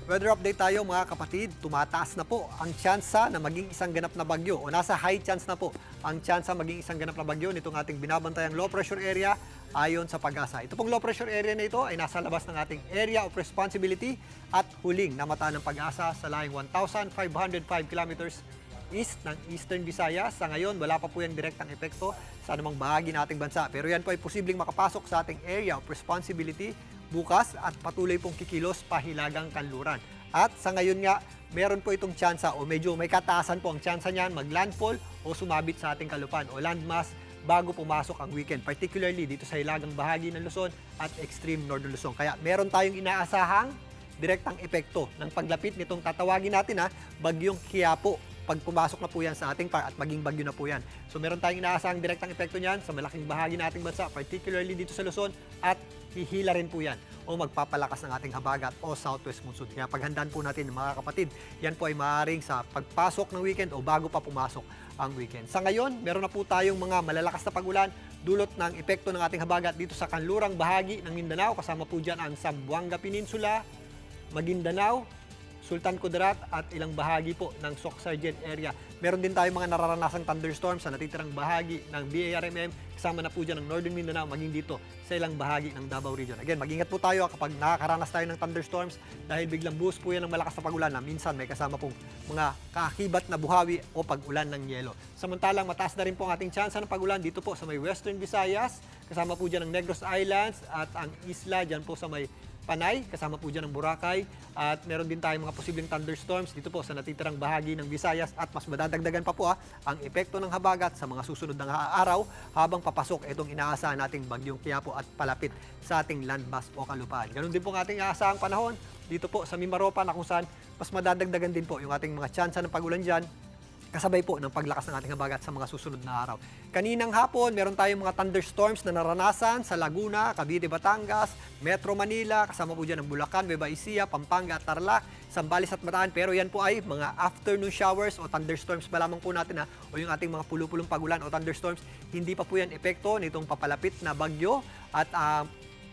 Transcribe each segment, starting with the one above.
Weather update tayo mga kapatid. Tumataas na po ang tsansa na maging isang ganap na bagyo o nasa high chance na po ang tsansa maging isang ganap na bagyo nitong ating binabantayang low pressure area ayon sa Pag-asa. Ito pong low pressure area na ito ay nasa labas ng ating area of responsibility at huling namata ng Pag-asa sa layong 1,505 kilometers east ng Eastern Visayas. Sa ngayon, wala pa po yung direktang epekto sa anumang bahagi ng ating bansa. Pero yan po ay posibleng makapasok sa ating area of responsibility bukas at patuloy pong kikilos pahilagang kanluran. At sa ngayon nga, meron po itong tsansa o medyo may kataasan po ang tsansa niyan mag-landfall o sumabit sa ating kalupaan o landmass bago pumasok ang weekend, particularly dito sa hilagang bahagi ng Luzon at extreme northern Luzon. Kaya meron tayong inaasahang direktang epekto ng paglapit nitong tatawagin natin bagyong Quiapo pag pumasok na po yan sa ating at maging bagyo na po yan. So meron tayong inaasahang direktang epekto niyan sa malaking bahagi ng ating bansa, particularly dito sa Luzon at hihila rin po yan o magpapalakas ng ating habagat o southwest monsoon. Kaya paghandaan po natin mga kapatid, yan po ay maaaring sa pagpasok ng weekend o bago pa pumasok ang weekend. Sa ngayon, meron na po tayong mga malalakas na pagulan dulot ng epekto ng ating habagat dito sa kanlurang bahagi ng Mindanao. Kasama po dyan ang Zamboanga Peninsula, Maguindanao, Sultan Kudarat at ilang bahagi po ng Soc-Sargent area. Meron din tayong mga nararanasang thunderstorms sa natitirang bahagi ng BARMM. Kasama na po dyan ng Northern Mindanao, maging dito sa ilang bahagi ng Davao Region. Again, mag-ingat po tayo kapag nakakaranas tayo ng thunderstorms dahil biglang boost po yan ng malakas na pagulan na minsan may kasama pong mga kaakibat na buhawi o pag-ulan ng yelo. Samantalang mataas na rin po ang ating tsansa ng pagulan dito po sa may Western Visayas. Kasama po dyan ang Negros Islands at ang isla dyan po sa may Panay, kasama po dyan ang Boracay at meron din tayong mga posibleng thunderstorms dito po sa natitirang bahagi ng Visayas at mas madadagdagan pa po ang epekto ng habagat sa mga susunod na araw habang papasok itong inaasahan nating bagyong Quiapo at palapit sa ating landmass o kalupaan. Ganun din po ang ating inaasahang panahon dito po sa Mimaropa na kung saan mas madadagdagan din po yung ating mga tsansa ng pagulan dyan kasabay po ng paglakas ng ating habagat sa mga susunod na araw. Kaninang hapon, meron tayong mga thunderstorms na naranasan sa Laguna, Cavite, Batangas, Metro Manila, kasama po dyan ang Bulacan, Nueva Ecija, Pampanga at Tarlac, Zambales at Bataan. Pero yan po ay mga afternoon showers o thunderstorms pa lamang po natin o yung ating mga pulupulong pagulan o thunderstorms. Hindi pa po yan epekto nitong papalapit na bagyo at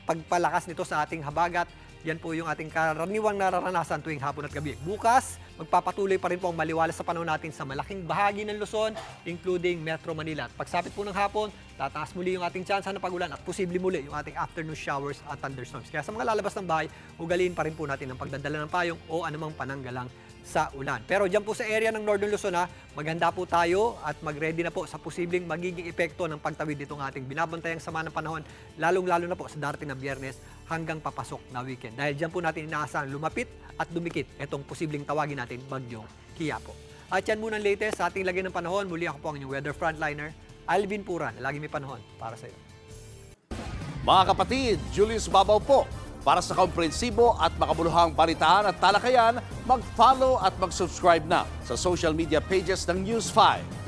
pagpalakas nito sa ating habagat. Yan po yung ating karaniwang nararanasan tuwing hapon at gabi. Bukas, magpapatuloy pa rin po ang maliwalas sa panahon natin sa malaking bahagi ng Luzon, including Metro Manila. At pagsapit po ng hapon, tataas muli yung ating tsansa ng pagulan at posible muli yung ating afternoon showers at thunderstorms. Kaya sa mga lalabas ng bahay, ugaliin pa rin po natin ang pagdadala ng payong o anumang pananggalang sa ulan. Pero dyan po sa area ng Northern Luzon maghanda po tayo at mag-ready na po sa posibleng magiging epekto ng pagtawid nitong ating binabantayang sama ng panahon, lalong-lalo na po sa darating na Biyernes hanggang papasok na weekend. Dahil dyan po natin inaasahan lumapit at dumikit itong posibleng tawagin natin bagyong Quiapo. At yan muna ang latest sa ating lagay ng panahon. Muli ako po ang inyong weather frontliner, Alvin Puran. Lagi may panahon para sa iyo. Mga kapatid, Julius Babaw po. Para sa komprehensibo at makabuluhang balitaan at talakayan, mag-follow at mag-subscribe na sa social media pages ng News 5.